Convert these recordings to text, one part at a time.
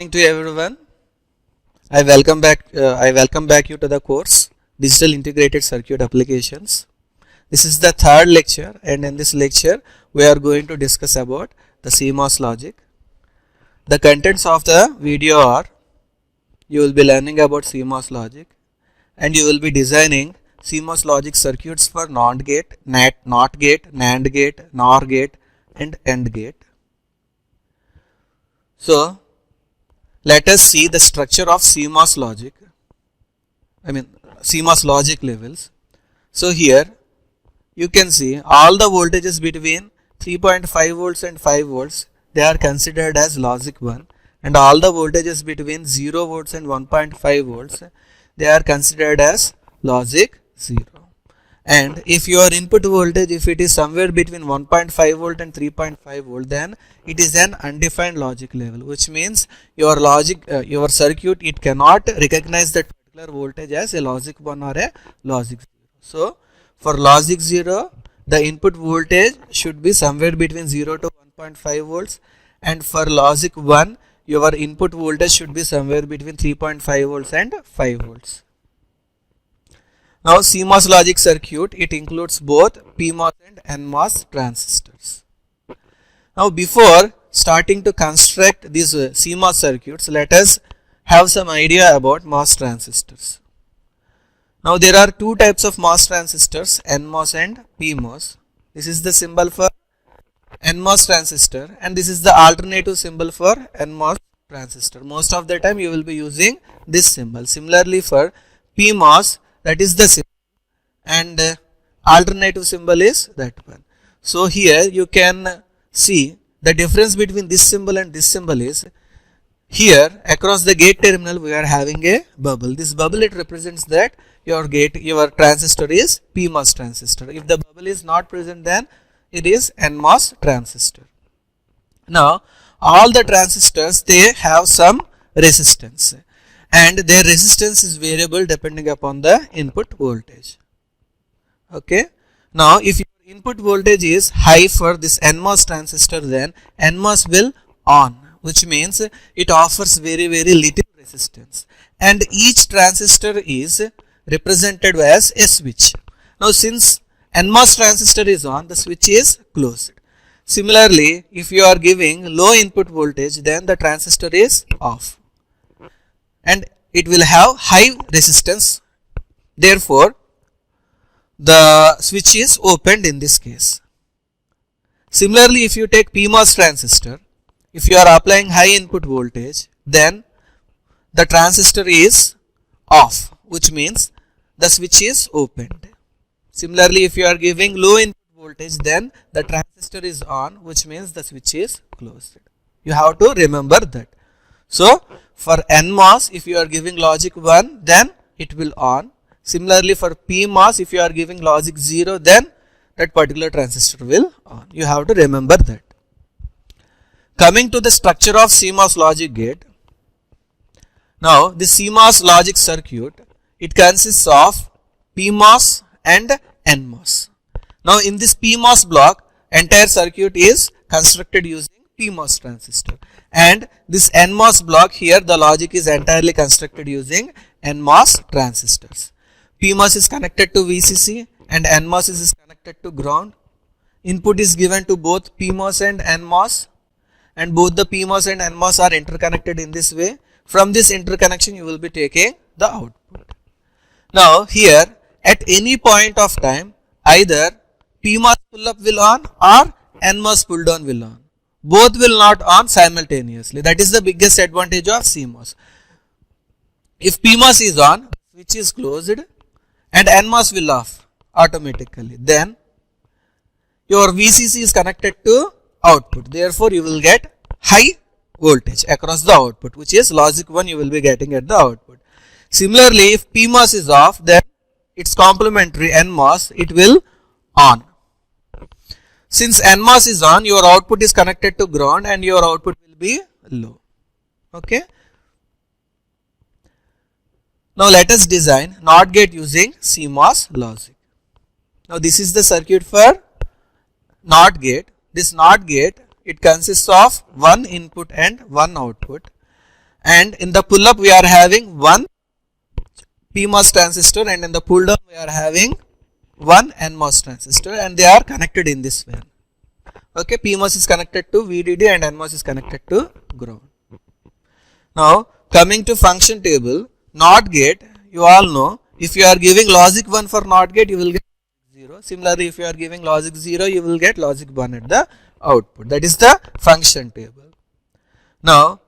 Morning to everyone. I welcome back you to the course Digital Integrated Circuit Applications. This is the third lecture, and in this lecture we are going to discuss about the CMOS logic. The contents of the video are: you will be learning about CMOS logic, and you will be designing CMOS logic circuits for NOT gate, NOT gate, NAND gate, NOR gate, and AND gate. So let us see the structure of CMOS logic. CMOS logic levels. So here you can see all the voltages between 3.5 volts and 5 volts, they are considered as logic 1, and all the voltages between 0 volts and 1.5 volts, they are considered as logic 0. And if your input voltage, if it is somewhere between 1.5 volt and 3.5 volt, then it is an undefined logic level, which means your circuit, it cannot recognize that particular voltage as a logic 1 or a logic 0. So for logic 0, the input voltage should be somewhere between 0 to 1.5 volts, and for logic 1, your input voltage should be somewhere between 3.5 volts and 5 volts. Now CMOS logic circuit, it includes both PMOS and NMOS transistors. Now before starting to construct these CMOS circuits, let us have some idea about MOS transistors. Now there are two types of MOS transistors, NMOS and PMOS. This is the symbol for NMOS transistor, and this is the alternative symbol for NMOS transistor. Most of the time you will be using this symbol. Similarly for PMOS, that is the symbol, and alternative symbol is that one. So here you can see the difference between this symbol and this symbol is, here across the gate terminal we are having a bubble. This bubble, it represents that your transistor is PMOS transistor. If the bubble is not present, then it is NMOS transistor. Now all the transistors, they have some resistance, and their resistance is variable depending upon the input voltage. Okay. Now if your input voltage is high for this NMOS transistor, then NMOS will on, which means it offers very little resistance, and each transistor is represented as a switch. Now since NMOS transistor is on, the switch is closed. Similarly, if you are giving low input voltage, then the transistor is off, and it will have high resistance. Therefore, the switch is opened in this case. Similarly, if you take PMOS transistor, if you are applying high input voltage, then the transistor is off, which means the switch is opened. Similarly, if you are giving low input voltage, then the transistor is on, which means the switch is closed. You have to remember that. So for NMOS, if you are giving logic 1, then it will on. Similarly for PMOS, if you are giving logic 0, then that particular transistor will on. You have to remember that. Coming to the structure of CMOS logic gate. Now the CMOS logic circuit, it consists of PMOS and NMOS. Now in this PMOS block, entire circuit is constructed using PMOS transistor, and this NMOS block, here the logic is entirely constructed using NMOS transistors. PMOS is connected to VCC and NMOS is connected to ground. Input is given to both PMOS and NMOS, and both the PMOS and NMOS are interconnected in this way. From this interconnection you will be taking the output. Now here at any point of time, either PMOS pull up will on or NMOS pull down will on. Both will not on simultaneously. That is the biggest advantage of CMOS. If PMOS is on, switch is closed and NMOS will off automatically. Then your VCC is connected to output. Therefore you will get high voltage across the output, which is logic 1 you will be getting at the output. Similarly, if PMOS is off, then its complementary NMOS, it will on. Since NMOS is on, your output is connected to ground and your output will be low. Okay. Now let us design NOT gate using CMOS logic. Now this is the circuit for NOT gate. This NOT gate, it consists of one input and one output, and in the pull up we are having one PMOS transistor, and in the pull down we are having one NMOS transistor, and they are connected in this way. Okay, PMOS is connected to VDD and NMOS is connected to ground. Now coming to function table, NOT gate, you all know, if you are giving logic 1 for NOT gate, you will get 0. Similarly, if you are giving logic 0, you will get logic 1 at the output. That is the function table. Now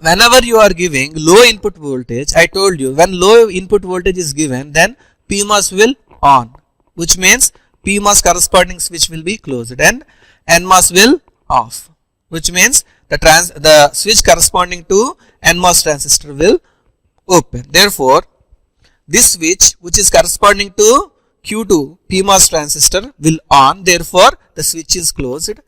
whenever you are giving low input voltage, I told you when low input voltage is given, then PMOS will on, which means PMOS corresponding switch will be closed, and NMOS will off, which means the switch corresponding to NMOS transistor will open. Therefore, this switch which is corresponding to Q2 PMOS transistor will on, therefore the switch is closed,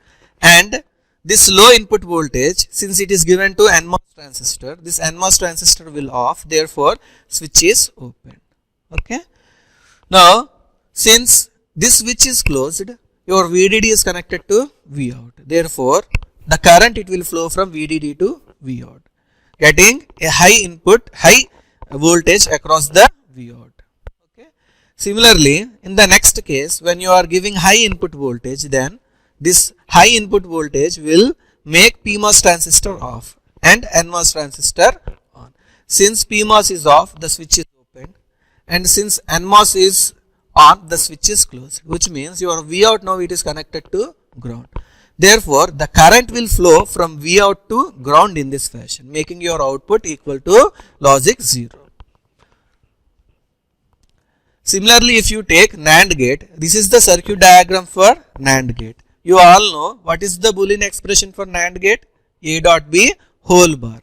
and this low input voltage, since it is given to NMOS transistor, this NMOS transistor will off, therefore switch is open. Okay. Now since this switch is closed, your VDD is connected to Vout, therefore the current it will flow from VDD to Vout, getting a high voltage across the Vout. Okay. Similarly, in the next case, when you are giving high input voltage, then this high input voltage will make PMOS transistor off and NMOS transistor on. Since PMOS is off, the switch is open, and since NMOS is on, the switch is closed, which means your Vout now it is connected to ground. Therefore, the current will flow from Vout to ground in this fashion, making your output equal to logic 0. Similarly, if you take NAND gate, this is the circuit diagram for NAND gate. You all know what is the Boolean expression for NAND gate? A dot B whole bar.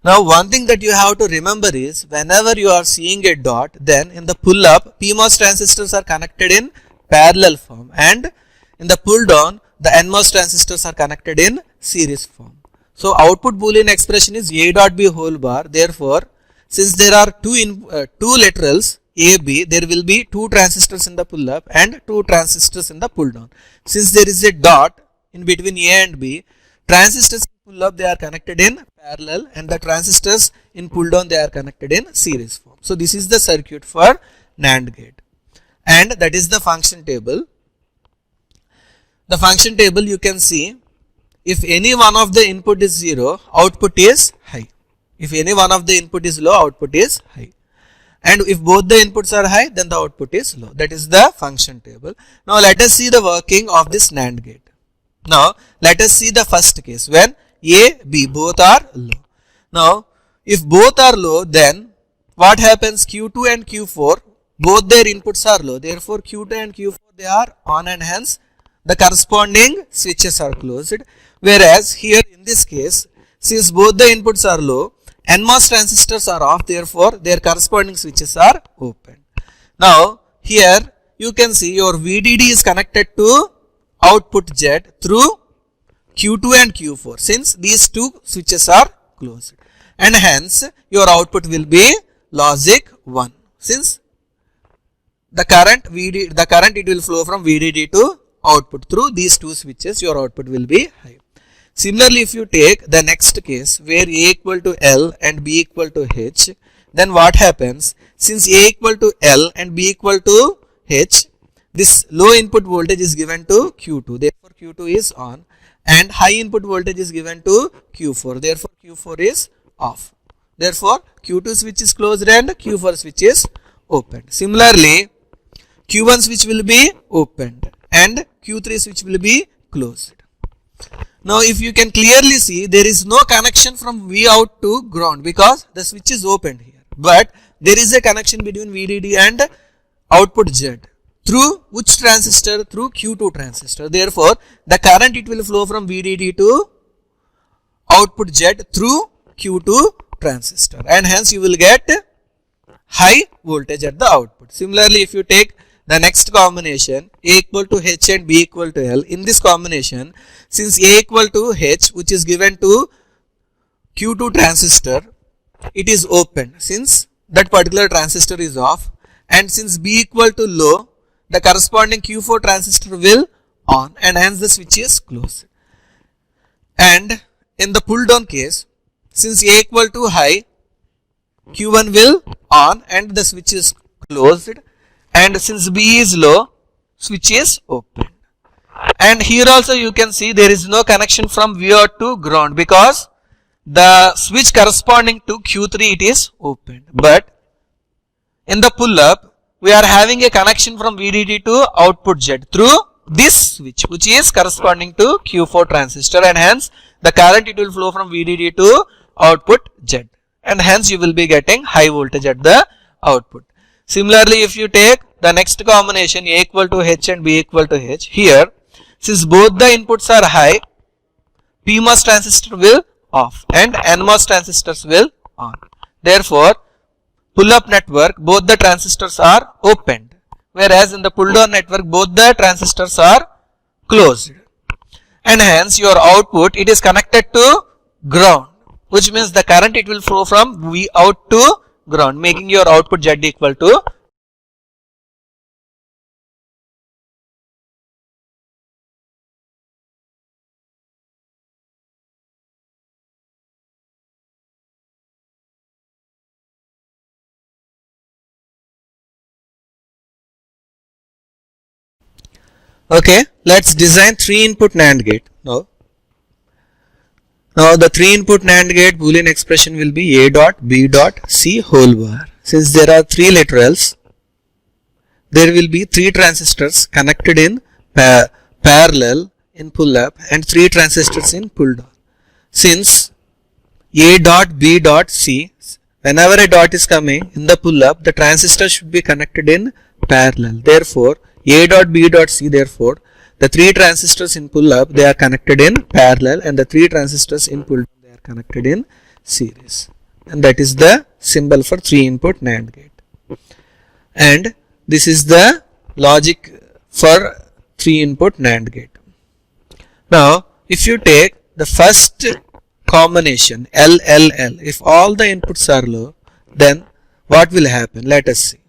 Now one thing that you have to remember is, whenever you are seeing a dot, then in the pull up PMOS transistors are connected in parallel form, and in the pull down the NMOS transistors are connected in series form. So output Boolean expression is A dot B whole bar. Therefore, since there are two laterals A, B, there will be two transistors in the pull up and two transistors in the pull down. Since there is a dot in between A and B, transistors in pull up they are connected in parallel, and the transistors in pull down they are connected in series form. So this is the circuit for NAND gate, and that is the function table. The function table, you can see, if any one of the input is 0, output is high. If any one of the input is low, output is high. And if both the inputs are high, then the output is low. That is the function table. Now let us see the working of this NAND gate. Now let us see the first case when A, B both are low. Now if both are low, then what happens? Q2 and Q4 both their inputs are low. Therefore Q2 and Q4 they are on, and hence the corresponding switches are closed. Whereas here in this case, since both the inputs are low, NMOS transistors are off, therefore their corresponding switches are open. Now here you can see your VDD is connected to output Z through Q2 and Q4, since these two switches are closed, and hence your output will be logic 1, since the current it will flow from VDD to output through these two switches, your output will be high. Similarly, if you take the next case where A equal to L and B equal to H, then what happens? Since A equal to L and B equal to H, this low input voltage is given to Q2, therefore Q2 is on, and high input voltage is given to Q4, therefore Q4 is off. Therefore Q2 switch is closed and Q4 switch is opened. Similarly, Q1 switch will be opened and Q3 switch will be closed. Now if you can clearly see, there is no connection from Vout to ground because the switch is opened here, but there is a connection between VDD and output Z. Through which transistor? Through Q2 transistor. Therefore the current it will flow from VDD to output Z through Q2 transistor, and hence you will get high voltage at the output. Similarly, if you take the next combination A equal to H and B equal to L, in this combination, since A equal to H, which is given to Q2 transistor, it is open since that particular transistor is off, and since B equal to low, the corresponding Q4 transistor will on, and hence the switch is closed. And in the pull down case, Since A equal to high, Q1 will on and the switch is closed, and since B is low, switch is open. And here also you can see there is no connection from VO to ground because the switch corresponding to Q3 it is opened. But in the pull up we are having a connection from VDD to output Z through this switch which is corresponding to Q4 transistor, and hence the current it will flow from VDD to output Z, and hence you will be getting high voltage at the output. Similarly, if you take the next combination A equal to H and B equal to H, here since both the inputs are high, PMOS transistor will off and NMOS transistors will on. Therefore, pull up network both the transistors are opened, whereas in the pull down network both the transistors are closed, and hence your output it is connected to ground, which means the current it will flow from V out to ground, making your output Z equal to . Okay, let's design 3 input NAND gate now. Now the 3 input NAND gate Boolean expression will be A dot B dot C whole bar. Since there are 3 laterals, there will be 3 transistors connected in parallel in pull up and 3 transistors in pull down. Since A dot B dot C, whenever a dot is coming in the pull up, the transistor should be connected in parallel. Therefore, A dot B dot C, therefore the 3 transistors in pull up they are connected in parallel, and the 3 transistors in pull down they are connected in series, and that is the symbol for 3 input NAND gate. And this is the logic for 3 input NAND gate. Now if you take the first combination LLL, if all the inputs are low, then what will happen? Let us see.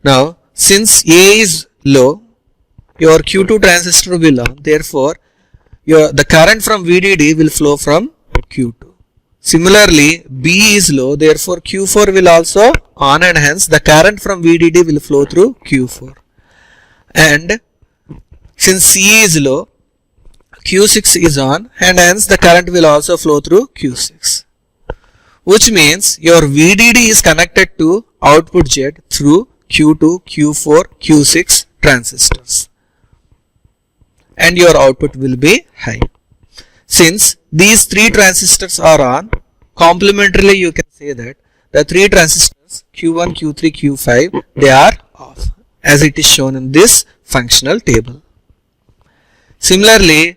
Now since A is low, your Q2 transistor will on, therefore the current from VDD will flow from Q2. Similarly, B is low, therefore Q4 will also on, and hence the current from VDD will flow through Q4. And since C is low, Q6 is on, and hence the current will also flow through Q6. Which means your VDD is connected to output Z through Q2, Q4, Q6 transistors, and your output will be high. Since these 3 transistors are on, complementarily you can say that the 3 transistors Q1, Q3, Q5 they are off, as it is shown in this functional table. Similarly,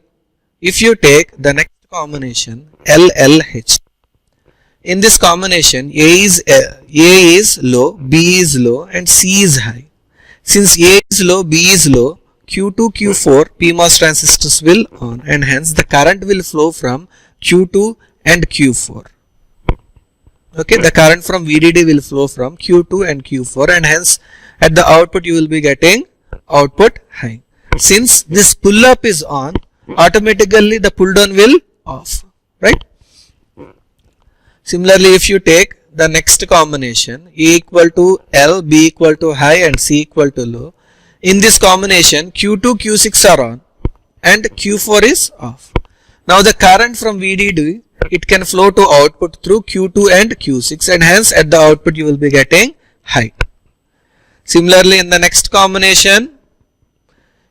if you take the next combination LLH, in this combination A is low, B is low, and C is high. Since A is low, B is low, Q2, Q4 PMOS transistors will on, and hence the current will flow from Q2 and Q4. Okay, the current from VDD will flow from Q2 and Q4, and hence at the output you will be getting output high. Since this pull up is on, automatically the pull down will off, right? Similarly, if you take the next combination A equal to L, B equal to high, and C equal to low, in this combination Q2, Q6 are on and Q4 is off. Now the current from VDD it can flow to output through Q2 and Q6, and hence at the output you will be getting high. Similarly, in the next combination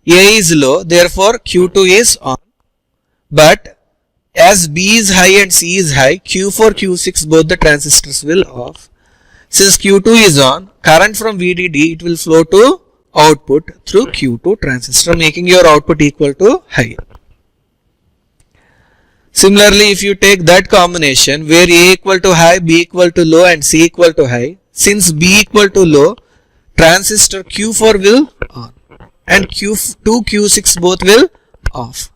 A is low, therefore Q2 is on, but as B is high and C is high, Q4, Q6 both the transistors will off. Since Q2 is on, current from VDD it will flow to output through Q2 transistor, making your output equal to high. Similarly, if you take that combination where A equal to high, B equal to low, and C equal to high, since B equal to low, transistor Q4 will on and Q2, Q6 both will off,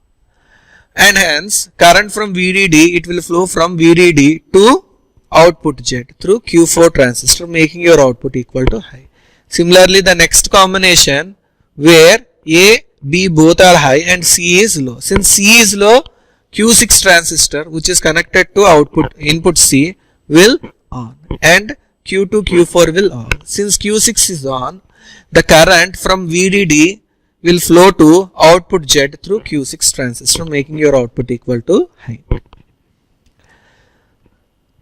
and hence current from VDD it will flow from VDD to output Z through Q4 transistor, making your output equal to high. Similarly, the next combination where A, B both are high and C is low. Since C is low, Q6 transistor which is connected to input C will on and Q2 Q4 will on. Since Q6 is on, the current from VDD will flow to output Z through Q6 transistor, making your output equal to high.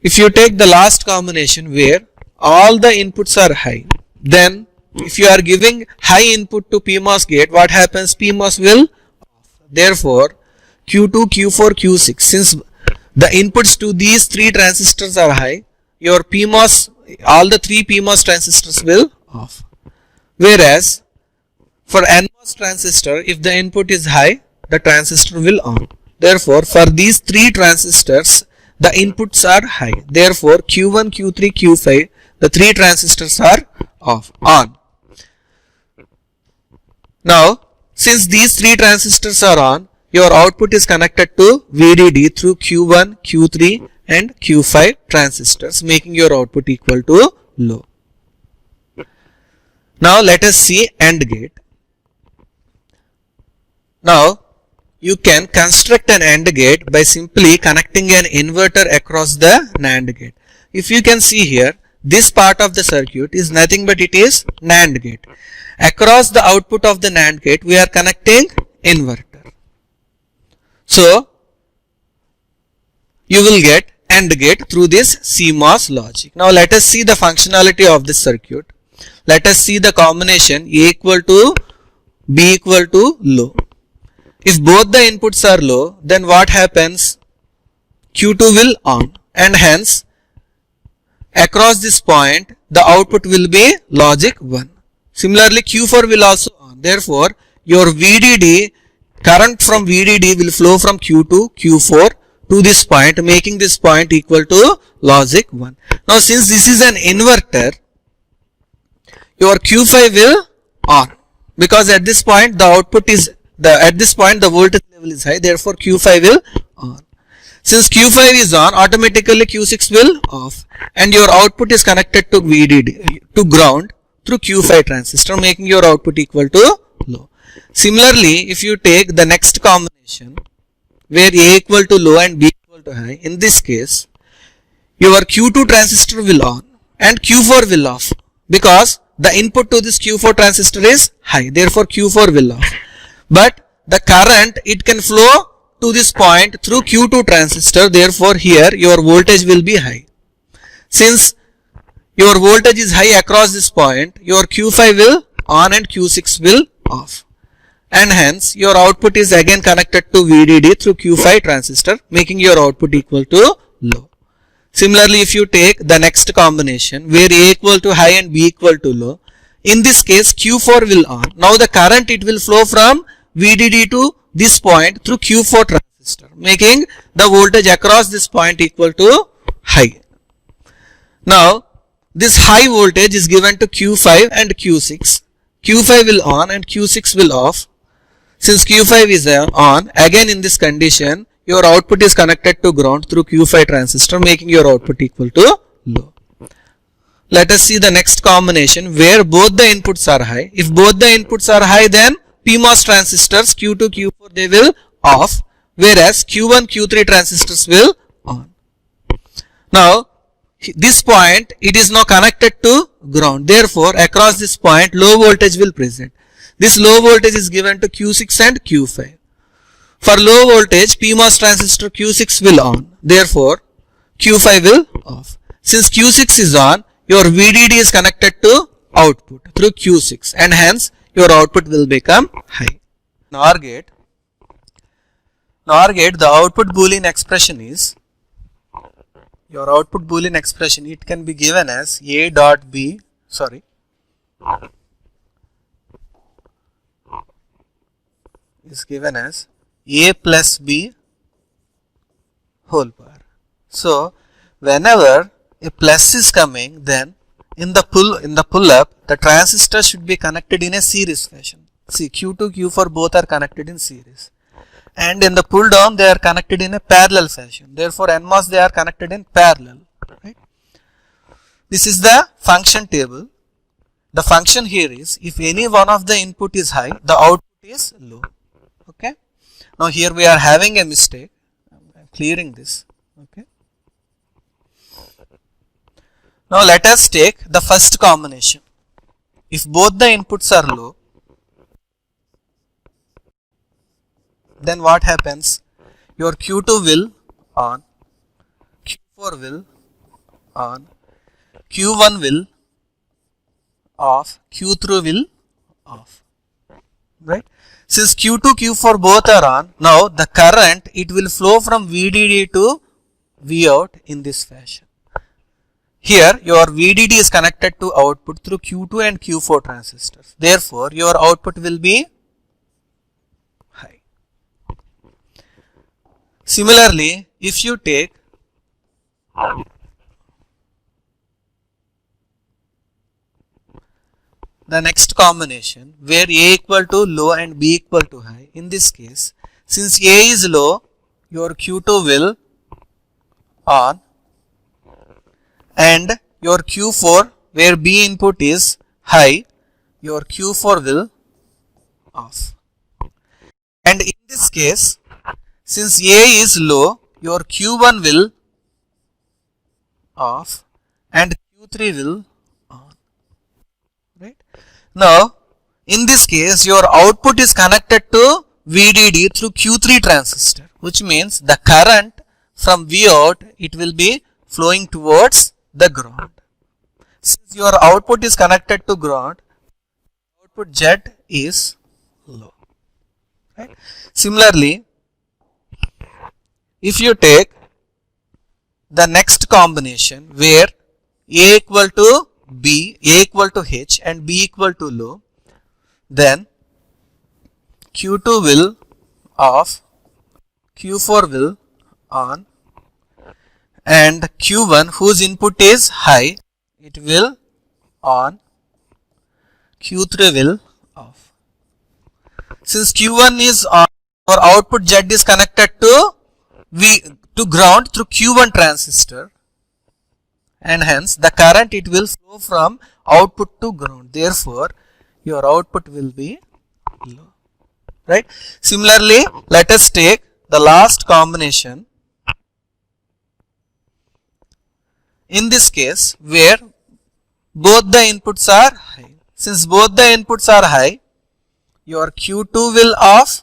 If you take the last combination where all the inputs are high, then if you are giving high input to PMOS gate, what happens? PMOS will off. Therefore, Q2, Q4, Q6, since the inputs to these three transistors are high, your PMOS, all the three PMOS transistors will off. Whereas for NMOS transistor, if the input is high, the transistor will on. Therefore, for these three transistors, the inputs are high. Therefore, Q1, Q3, Q5, the three transistors are on. Now, since these three transistors are on, your output is connected to VDD through Q1, Q3 and Q5 transistors, making your output equal to low. Now, let us see AND gate. Now, you can construct an AND gate by simply connecting an inverter across the NAND gate. If you can see here, this part of the circuit is nothing but it is NAND gate. Across the output of the NAND gate, we are connecting inverter. So, you will get AND gate through this CMOS logic. Now, let us see the functionality of this circuit. Let us see the combination A equal to B equal to low. If both the inputs are low, then what happens? Q2 will on and hence across this point the output will be logic 1. Similarly, Q4 will also on. Therefore, your VDD, current from VDD will flow from Q2, Q4 to this point, making this point equal to logic 1. Now, since this is an inverter, your Q5 will on because at this point the output is at this point the voltage level is high. Therefore, Q5 will on. Since Q5 is on, automatically Q6 will off and your output is connected to VDD to ground through Q5 transistor, making your output equal to low. Similarly, if you take the next combination where A equal to low and B equal to high, in this case your Q2 transistor will on and Q4 will off because the input to this Q4 transistor is high. Therefore, Q4 will off. But the current, it can flow to this point through Q2 transistor. Therefore, here your voltage will be high. Since your voltage is high across this point, your Q5 will on and Q6 will off. And hence, your output is again connected to VDD through Q5 transistor, making your output equal to low. Similarly, if you take the next combination where A equal to high and B equal to low, in this case Q4 will on. Now the current, it will flow from VDD to this point through Q4 transistor, making the voltage across this point equal to high. Now this high voltage is given to Q5 and Q6. Q5 will on and Q6 will off. Since Q5 is on, again in this condition, your output is connected to ground through Q5 transistor, making your output equal to low. Let us see the next combination where both the inputs are high. If both the inputs are high, then PMOS transistors Q2, Q4, they will off, whereas Q1, Q3 transistors will on. Now, this point, it is now connected to ground. Therefore, across this point, low voltage will present. This low voltage is given to Q6 and Q5. For low voltage, PMOS transistor Q6 will on. Therefore, Q5 will off. Since Q6 is on, your VDD is connected to output through Q6 and hence your output will become high. NOR gate, the output Boolean expression is, your output Boolean expression, it can be given as A dot B, is given as A plus B whole power. So, whenever a plus is coming, then in the pull up, the transistor should be connected in a series fashion. See, Q2, Q4 both are connected in series. And in the pull down, they are connected in a parallel fashion. Therefore, NMOS, they are connected in parallel. Right? This is the function table. The function here is, if any one of the input is high, the output is low. Okay. Now, here we are having a mistake. clearing this. Okay. Now let us take the first combination. If both the inputs are low, then what happens? Your Q2 will on, Q4 will on, Q1 will off, Q3 will off. Right? Since Q2, Q4 both are on, now the current, it will flow from VDD to Vout in this fashion. Here your VDD is connected to output through Q2 and Q4 transistors. Therefore, your output will be high. Similarly, if you take the next combination where A equal to low and B equal to high, in this case, since A is low, your Q2 will on, and your Q4 where B input is high, your Q4 will off. And in this case, since A is low, your Q1 will off and Q3 will on. Right? Now, in this case, your output is connected to VDD through Q3 transistor, which means the current from Vout, it will be flowing towards the ground. Since your output is connected to ground, output Z is low. Right? Similarly, if you take the next combination where A equal to B, A equal to H and B equal to low, then Q2 will off, Q4 will on, and Q1 whose input is high, it will on, Q3 will off. Since Q1 is on, our output Z is connected to ground through Q1 transistor, and hence the current, it will flow from output to ground. Therefore, your output will be low. Right? Similarly, let us take the last combination. In this case, where both the inputs are high. Since both the inputs are high, your Q2 will off,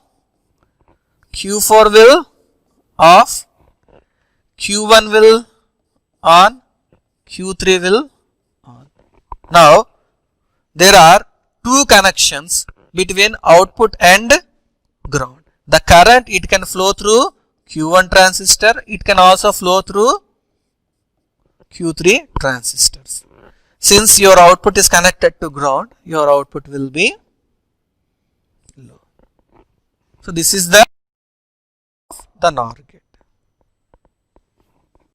Q4 will off, Q1 will on, Q3 will on. Now, there are two connections between output and ground. The current, it can flow through Q1 transistor, it can also flow through Q3 transistors. Since your output is connected to ground, your output will be low. So, this is the NOR gate.